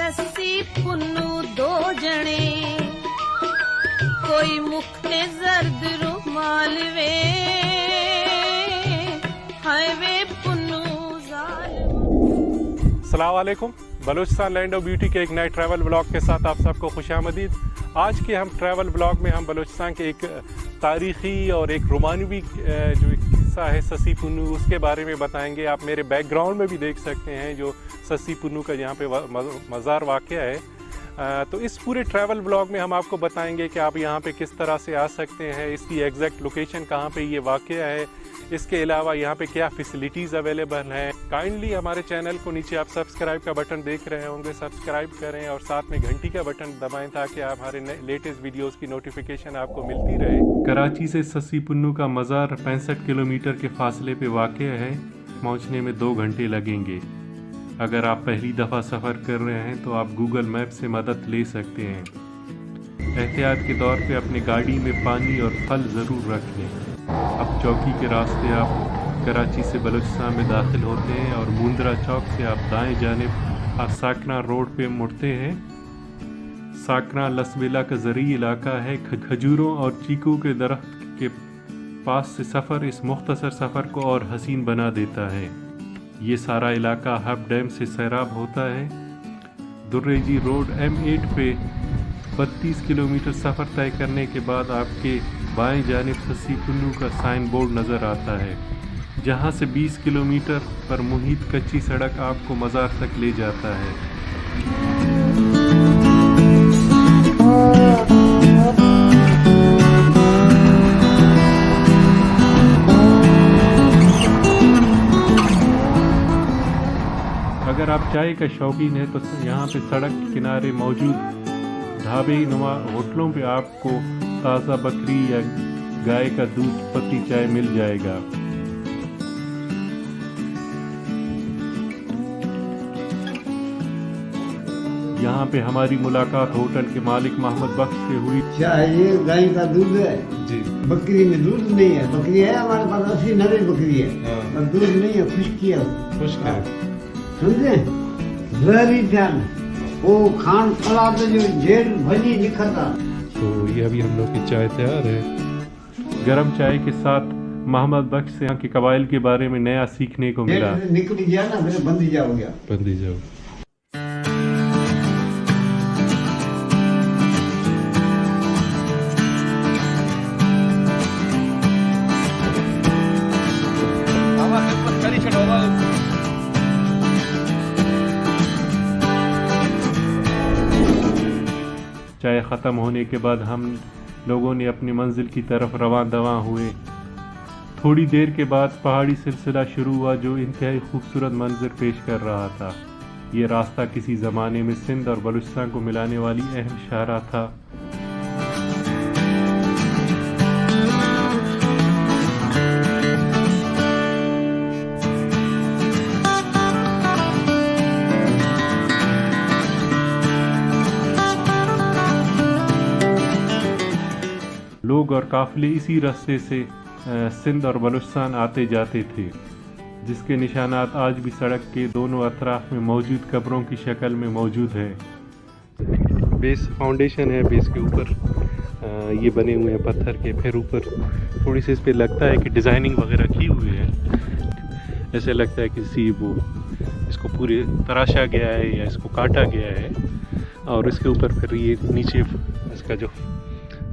सस्सी पुन्नू दो जने, कोई मुख ते जर्द रुमाल वे, हाय वे पुन्नू जालिम। अस्सलाम वालेकुम। बलूचिस्तान लैंड ऑफ ब्यूटी के एक नए ट्रैवल ब्लॉग के साथ आप सबको खुशामदीद। आज के हम ट्रैवल ब्लॉग में हम बलूचिस्तान के एक तारीख़ी और एक रोमानवी जो एक किस्सा है सस्सी पुन्नू, उसके बारे में बताएंगे। आप मेरे बैकग्राउंड में भी देख सकते हैं जो सस्सी पुन्नू का यहाँ पे मज़ार वाक़या है। तो इस पूरे ट्रैवल ब्लॉग में हम आपको बताएंगे कि आप यहाँ पे किस तरह से आ सकते हैं, इसकी एग्जैक्ट लोकेशन कहाँ पे ये वाक़या है, इसके अलावा यहाँ पे क्या फैसिलिटीज़ अवेलेबल हैं। काइंडली हमारे चैनल को नीचे आप सब्सक्राइब का बटन देख रहे होंगे, सब्सक्राइब करें और साथ में घंटी का बटन दबाएं ताकि आप हमारे लेटेस्ट वीडियोस की नोटिफिकेशन आपको मिलती रहे। कराची से सस्सी पुन्नू का मज़ार 65 किलोमीटर के फासले पे वाक़ है। पहुँचने में 2 घंटे लगेंगे। अगर आप पहली दफ़ा सफ़र कर रहे हैं तो आप गूगल मैप से मदद ले सकते हैं। एहतियात के तौर पे अपनी गाड़ी में पानी और फल ज़रूर रख लें। अब चौकी के रास्ते आप कराची से बलूचिस्तान में दाखिल होते हैं और मुंद्रा चौक से आप दाएं जानिब आप साकना रोड पे मुड़ते हैं। साकना लसबेला का ज़रूरी इलाका है। खजूरों और चीकू के दरख्त के पास से सफ़र इस मुख्तसर सफ़र को और हसीन बना देता है। ये सारा इलाका हब डैम से सैराब होता है। दुर्रेजी रोड M8 पे 32 किलोमीटर सफ़र तय करने के बाद आपके बाएं जानिब सस्सी पुन्नू का साइन बोर्ड नज़र आता है, जहां से 20 किलोमीटर पर मुहित कच्ची सड़क आपको मज़ार तक ले जाता है। अगर आप चाय का शौकीन है तो यहाँ पे सड़क के किनारे मौजूद ढाबे नुमा होटलों पे आपको ताज़ा बकरी या गाय का दूध पत्ती चाय मिल जाएगा। यहाँ पे हमारी मुलाकात होटल के मालिक मोहम्मद बख्श से हुई। चाय ये गाय का दूध है जी, बकरी में दूध नहीं है। बकरी है हमारे पास 80-90 बकरी है पर दूध नहीं है, खुश्क है। खुश्क है, समझे? जहरी ध्यान वो खान खला तो जो जेल भजी निखरता। तो ये अभी हम लोग की चाय तैयार है। गरम चाय के साथ मोहम्मद बख्श से यहाँ के कबाइल के बारे में नया सीखने को मिला। निकली जाए ना फिर बंदी जाओगे। बंदी जाओ। चाय ख़त्म होने के बाद हम लोगों ने अपनी मंजिल की तरफ रवां दवां हुए। थोड़ी देर के बाद पहाड़ी सिलसिला शुरू हुआ जो इंतहाई खूबसूरत मंजर पेश कर रहा था। ये रास्ता किसी ज़माने में सिंध और बलूचिस्तान को मिलाने वाली अहम शाहराह था। लोग और काफ़िले इसी रास्ते से सिंध और बलूचिस्तान आते जाते थे, जिसके निशानात आज भी सड़क के दोनों अतराफ में मौजूद कब्रों की शक्ल में मौजूद है। बेस फाउंडेशन है, बेस के ऊपर ये बने हुए हैं पत्थर के। फिर ऊपर थोड़ी सी इस पर लगता है कि डिज़ाइनिंग वगैरह की हुई है। ऐसे लगता है किसी वो इसको पूरे तराशा गया है या इसको काटा गया है। और इसके ऊपर फिर ये नीचे इसका जो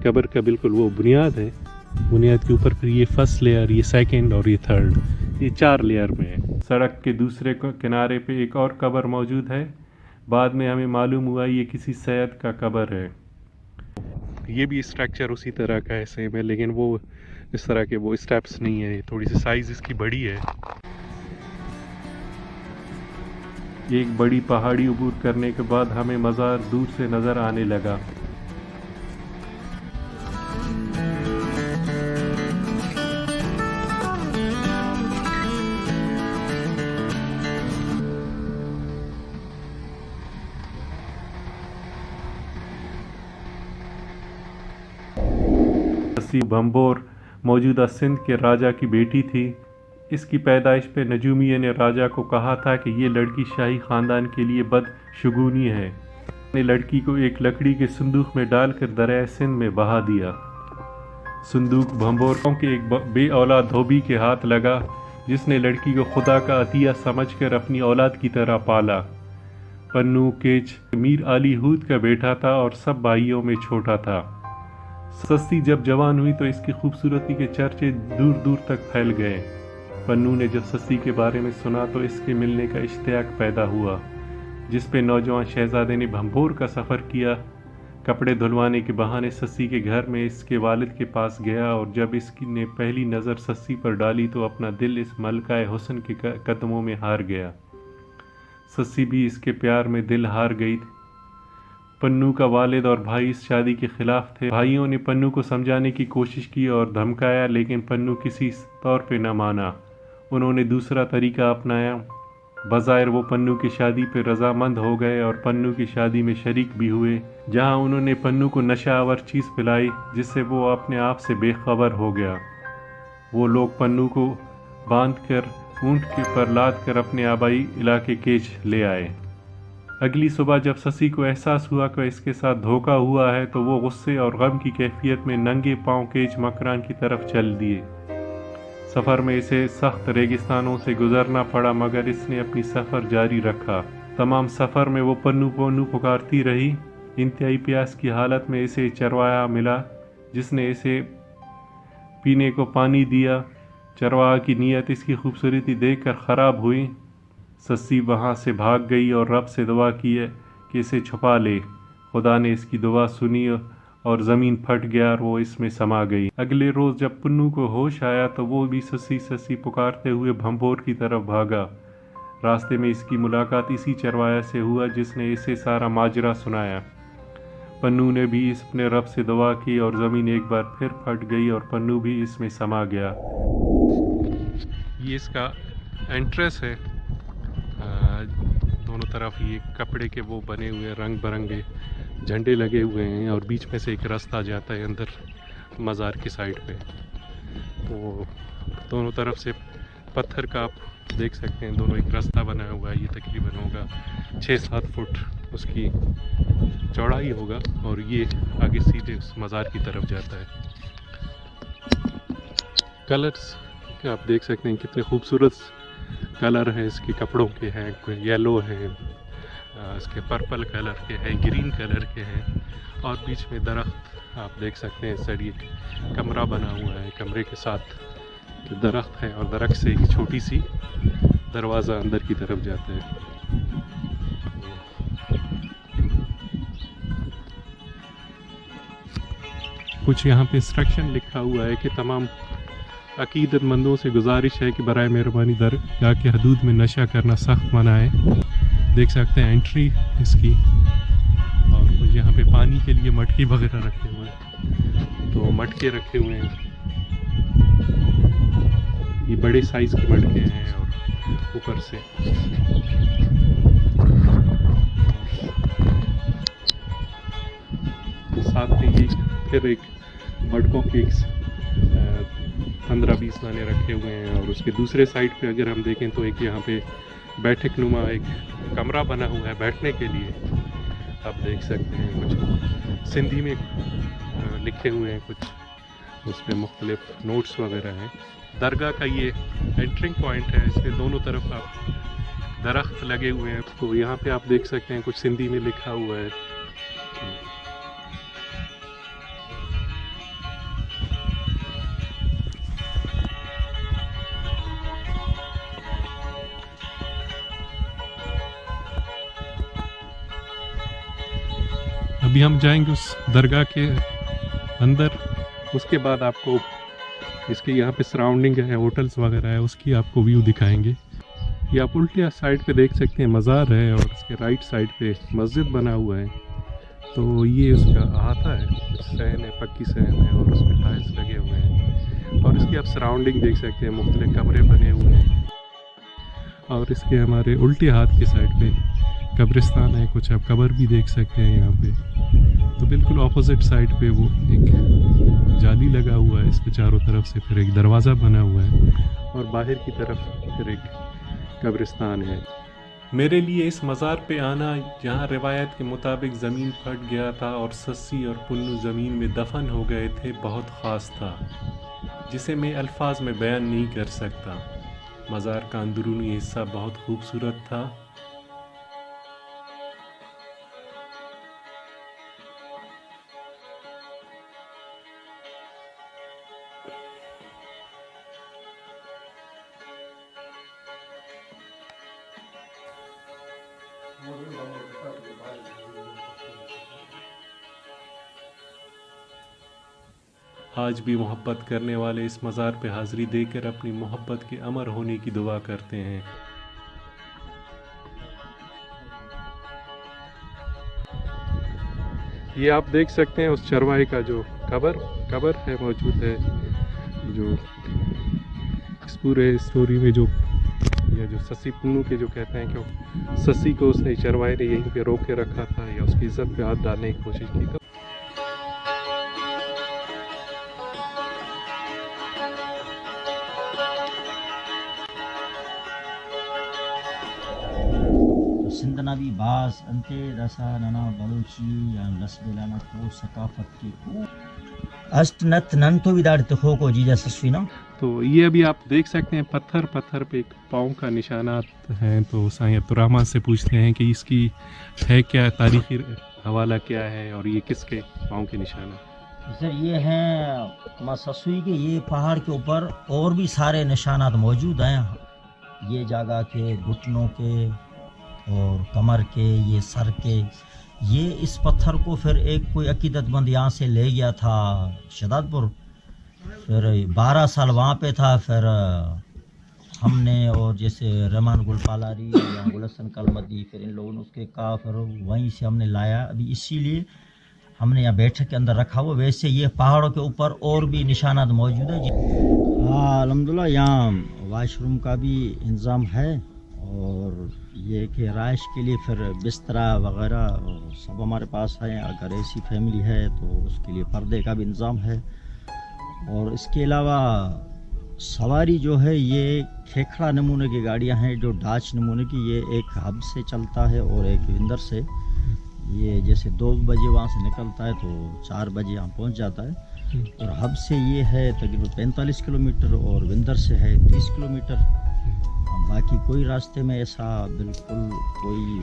कब्र का बिल्कुल वो बुनियाद है, बुनियाद के ऊपर फिर ये फर्स्ट लेयर, ये सेकंड और ये थर्ड, ये 4 लेयर में है। सड़क के दूसरे किनारे पे एक और कब्र मौजूद है। बाद में हमें मालूम हुआ ये किसी सैयद का कब्र है। ये भी स्ट्रक्चर उसी तरह का है, सेम है, लेकिन वो इस तरह के वो स्टेप्स नहीं है, थोड़ी सी साइज़ इसकी बड़ी है। एक बड़ी पहाड़ी अबूर करने के बाद हमें मज़ार दूर से नज़र आने लगा। सस्सी भंबोर मौजूदा सिंध के राजा की बेटी थी। इसकी पैदाइश पे नजूमिया ने राजा को कहा था कि ये लड़की शाही ख़ानदान के लिए बदशगुनी है। ने लड़की को एक लकड़ी के संदूक में डालकर दरिया सिंध में बहा दिया। संदूक भंभोरों के एक बे औलाद धोबी के हाथ लगा, जिसने लड़की को खुदा का अतिया समझकर अपनी औलाद की तरह पाला। पन्नू केच मीर अली हूद का बेटा था और सब भाइयों में छोटा था। सस्सी जब जवान हुई तो इसकी खूबसूरती के चर्चे दूर दूर तक फैल गए। पन्नू ने जब सस्सी के बारे में सुना तो इसके मिलने का इश्तियाक पैदा हुआ, जिस पे नौजवान शहजादे ने भंभोर का सफ़र किया। कपड़े धुलवाने के बहाने सस्सी के घर में इसके वालिद के पास गया और जब इसकी ने पहली नज़र सस्सी पर डाली तो अपना दिल इस मलकाए हुस्न के कदमों में हार गया। सस्सी भी इसके प्यार में दिल हार गई। पन्नू का वालिद और भाई इस शादी के खिलाफ थे। भाइयों ने पन्नू को समझाने की कोशिश की और धमकाया, लेकिन पन्नू किसी तौर पे न माना। उन्होंने दूसरा तरीका अपनाया। बज़ाहिर वो पन्नू की शादी पे रजामंद हो गए और पन्नू की शादी में शरीक भी हुए, जहां उन्होंने पन्नू को नशावर चीज़ पिलाई जिससे वो अपने आप से बेखबर हो गया। वो लोग पन्नू को बांध कर ऊँट के पर लाद कर अपने आबाई इलाके केच ले आए। अगली सुबह जब ससी को एहसास हुआ कि इसके साथ धोखा हुआ है तो वो गुस्से और गम की कैफियत में नंगे पांव केच मकरान की तरफ चल दिए। सफ़र में इसे सख्त रेगिस्तानों से गुजरना पड़ा, मगर इसने अपनी सफ़र जारी रखा। तमाम सफ़र में वो पन्नू पन्नू पुकारती रही। इंतहाई प्यास की हालत में इसे चरवाहा मिला, जिसने इसे पीने को पानी दिया। चरवाहा की नीयत इसकी खूबसूरती देखकर ख़राब हुई। सस्सी वहाँ से भाग गई और रब से दुआ की है कि इसे छुपा ले। खुदा ने इसकी दुआ सुनी और ज़मीन फट गया और वो इसमें समा गई। अगले रोज़ जब पन्नू को होश आया तो वो भी सस्सी सस्सी पुकारते हुए भंभोर की तरफ भागा। रास्ते में इसकी मुलाकात इसी चरवाहा से हुआ जिसने इसे सारा माजरा सुनाया। पन्नू ने भी अपने रब से दुआ की और ज़मीन एक बार फिर फट गई और पन्नू भी इसमें समा गया। ये इसका एंट्रेंस है। दोनों तरफ ये कपड़े के वो बने हुए रंग बिरंगे झंडे लगे हुए हैं और बीच में से एक रास्ता जाता है अंदर मज़ार की साइड पे। तो दोनों तरफ से पत्थर का आप देख सकते हैं, दोनों एक रास्ता बना हुआ है। ये तकरीबन होगा 6-7 फुट उसकी चौड़ाई होगा और ये आगे सीधे उस मज़ार की तरफ जाता है। कलर्स आप देख सकते हैं कितने खूबसूरत कलर हैं इसके कपड़ों के हैं। कोई येलो है, इसके पर्पल कलर के हैं, ग्रीन कलर के हैं और बीच में दरख्त आप देख सकते हैं। सड़ी कमरा बना हुआ है, कमरे के साथ दरख्त है और दरख्त से एक छोटी सी दरवाज़ा अंदर की तरफ जाता है। कुछ यहाँ पे इंस्ट्रक्शन लिखा हुआ है कि तमाम अकीदतमंदों से गुजारिश है कि बराए मेहरबानी दरगाह के हदूद में नशा करना सख्त मना है। देख सकते हैं एंट्री इसकी, और कुछ यहाँ पे पानी के लिए मटके वगैरह रखे हुए हैं। तो मटके रखे हुए हैं, ये बड़े साइज़ के मटके हैं और ऊपर से साथ में ये फिर एक मटकों के 15-20 दाने रखे हुए हैं। और उसके दूसरे साइड पे अगर हम देखें तो एक यहाँ पे बैठक नुमा एक कमरा बना हुआ है बैठने के लिए। आप देख सकते हैं कुछ सिंधी में लिखे हुए हैं, कुछ उसमें मुख्तलिफ नोट्स वगैरह हैं। दरगाह का ये एंट्रिंग पॉइंट है, इसके दोनों तरफ आप दरख्त लगे हुए हैं। तो यहाँ पे आप देख सकते हैं कुछ सिंधी में लिखा हुआ है। अभी हम जाएंगे उस दरगाह के अंदर, उसके बाद आपको इसके यहाँ पे सराउंडिंग है, होटल्स वगैरह है, उसकी आपको व्यू दिखाएंगे। ये आप उल्टे साइड पे देख सकते हैं मज़ार है और इसके राइट साइड पे मस्जिद बना हुआ है। तो ये उसका अहाता है, सहन है, पक्की सहन है और उसमें टाइल्स लगे हुए हैं। और इसकी आप सराउंडिंग देख सकते हैं, मुख्तलिफ कमरे बने हुए हैं। और इसके हमारे उल्टे हाथ के साइड पे कब्रिस्तान है, कुछ आप कब्र भी देख सकते हैं यहाँ पे। तो बिल्कुल ऑपोजिट साइड पे वो एक जाली लगा हुआ है, इसके चारों तरफ से फिर एक दरवाज़ा बना हुआ है और बाहर की तरफ फिर एक कब्रिस्तान है। मेरे लिए इस मज़ार पे आना, जहाँ रिवायत के मुताबिक ज़मीन फट गया था और सस्सी और पुन्नू ज़मीन में दफन हो गए थे, बहुत ख़ास था जिसे मैं अल्फाज में बयान नहीं कर सकता। मज़ार का अंदरूनी हिस्सा बहुत खूबसूरत था। आज भी मोहब्बत करने वाले इस मज़ार पे हाज़िरी देकर अपनी मोहब्बत के अमर होने की दुआ करते हैं। ये आप देख सकते हैं उस चरवाहे का जो कबर है मौजूद है, जो इस पूरे स्टोरी में जो या जो सस्सी पुन्नू के जो कहते हैं कि सस्सी को उसने चरवाहे ने यहीं पे रोक के रखा था या उसकी इज्जत पे हाथ डालने की कोशिश की। तो सिंधना भी बास अंते रसा नना बलोची या लसबेलाना को सकाफत के अष्ट नत नंतो विदारत हो को जीजा सस्वीना। तो ये अभी आप देख सकते हैं पत्थर पे एक पाँव का निशानात हैं। तो साईं अब्दुर्रहमान से पूछते हैं कि इसकी है क्या तारीखी हवाला क्या है और ये किसके पाँव के निशान हैं? सर ये हैं मससुई के, ये पहाड़ के ऊपर और भी सारे निशानात मौजूद हैं, ये जगह के, घुटनों के और कमर के, ये सर के। ये इस पत्थर को फिर एक कोई अकीदतमंद यहाँ से ले गया था शदादपुर, फिर 12 साल वहाँ पे था। फिर हमने और जैसे रहमान गुलपालारी या गुलशन कलमदी, फिर इन लोगों ने उसके कहा, फिर वहीं से हमने लाया। अभी इसीलिए हमने यहाँ बैठक के अंदर रखा हुआ। वैसे ये पहाड़ों के ऊपर और भी निशानात मौजूद है। हाँ अल्हम्दुलिल्लाह, यहाँ वाशरूम का भी इंतज़ाम है और ये कि राइश के लिए फिर बिस्तरा वगैरह सब हमारे पास है। अगर ऐसी फैमिली है तो उसके लिए पर्दे का भी इंतज़ाम है। और इसके अलावा सवारी जो है ये खेखड़ा नमूने की गाड़ियां हैं, जो डाच नमूने की। ये एक हब से चलता है और एक विंदर से। ये जैसे 2 बजे वहाँ से निकलता है तो 4 बजे यहाँ पहुँच जाता है। और हब से ये है तकरीबन 45 किलोमीटर और विंदर से है 30 किलोमीटर। बाकी कोई रास्ते में ऐसा बिल्कुल कोई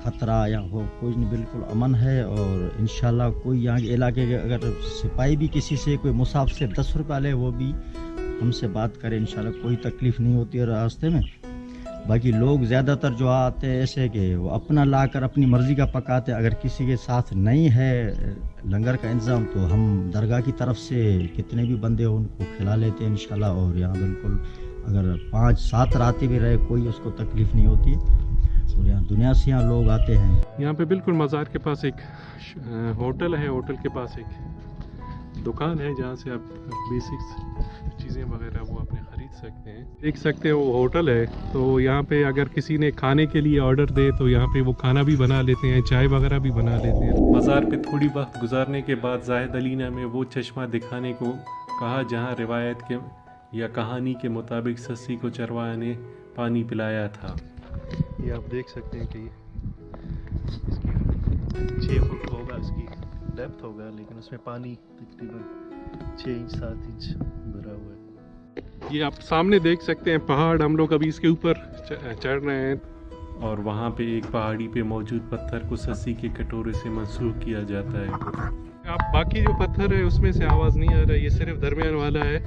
ख़तरा या हो कोई नहीं, बिल्कुल अमन है। और इंशाल्लाह कोई यहाँ के इलाके के अगर सिपाही भी किसी से कोई मुसाफिर से 10 रुपये ले, वो भी हमसे बात करे, इंशाल्लाह कोई तकलीफ़ नहीं होती है रास्ते में। बाकी लोग ज़्यादातर जो आते हैं ऐसे कि वो अपना लाकर अपनी मर्ज़ी का पकाते। अगर किसी के साथ नहीं है लंगर का इंतज़ाम तो हम दरगाह की तरफ से कितने भी बंदे हो उनको खिला लेते हैं इंशाल्लाह। और यहाँ बिल्कुल अगर 5-7 रातें भी रहे कोई उसको तकलीफ़ नहीं होती है। और यहाँ दुनिया से यहाँ लोग आते हैं। यहाँ पे बिल्कुल मज़ार के पास एक होटल है, होटल के पास एक दुकान है जहाँ से आप बेसिक्स चीज़ें वगैरह वो अपने ख़रीद सकते हैं। देख सकते हैं वो होटल है। तो यहाँ पे अगर किसी ने खाने के लिए ऑर्डर दे तो यहाँ पे वो खाना भी बना लेते हैं, चाय वगैरह भी बना लेते हैं। मज़ार पे थोड़ी वक्त गुजारने के बाद जाहिद अलीना में वो चश्मा दिखाने को कहा जहाँ रिवायत के या कहानी के मुताबिक सस्सी को चरवाहा ने पानी पिलाया था। ये आप देख सकते हैं कि इसकी 6 फुट होगा, इसकी डेप्थ होगा, लेकिन उसमें पानी तकरीबन 6 इंच 7 इंच भरा हुआ है। ये आप सामने देख सकते हैं पहाड़। हम लोग अभी इसके ऊपर चढ़ रहे हैं और वहाँ पे एक पहाड़ी पे मौजूद पत्थर को सस्सी के कटोरे से मंसूब किया जाता है। आप बाकी जो पत्थर है उसमें से आवाज़ नहीं आ रहा है, ये सिर्फ दरमियान वाला है,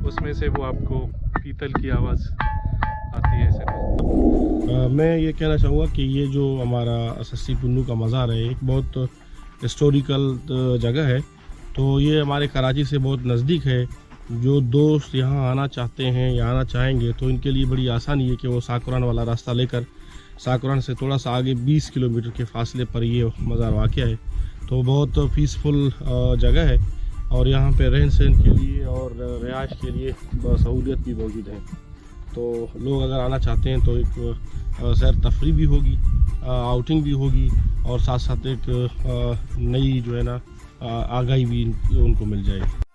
उसमें से वो आपको पीतल की आवाज़ आती है सिर्फ। मैं ये कहना चाहूँगा कि ये जो हमारा सस्सी पुन्नू का मज़ार है एक बहुत हिस्टोरिकल जगह है। तो ये हमारे कराची से बहुत नज़दीक है। जो दोस्त यहाँ आना चाहते हैं या आना चाहेंगे तो इनके लिए बड़ी आसानी है कि वो साकुरान वाला रास्ता लेकर साकुरान से थोड़ा सा आगे 20 किलोमीटर के फासले पर ये मज़ार वाक़या है। तो बहुत पीसफुल जगह है और यहाँ पे रहन सहन के लिए और रिहाइश के लिए सहूलियत भी मौजूद है। तो लोग अगर आना चाहते हैं तो एक सैर तफरी भी होगी, आउटिंग भी होगी और साथ साथ एक नई जो है ना आगाही भी उनको मिल जाएगी।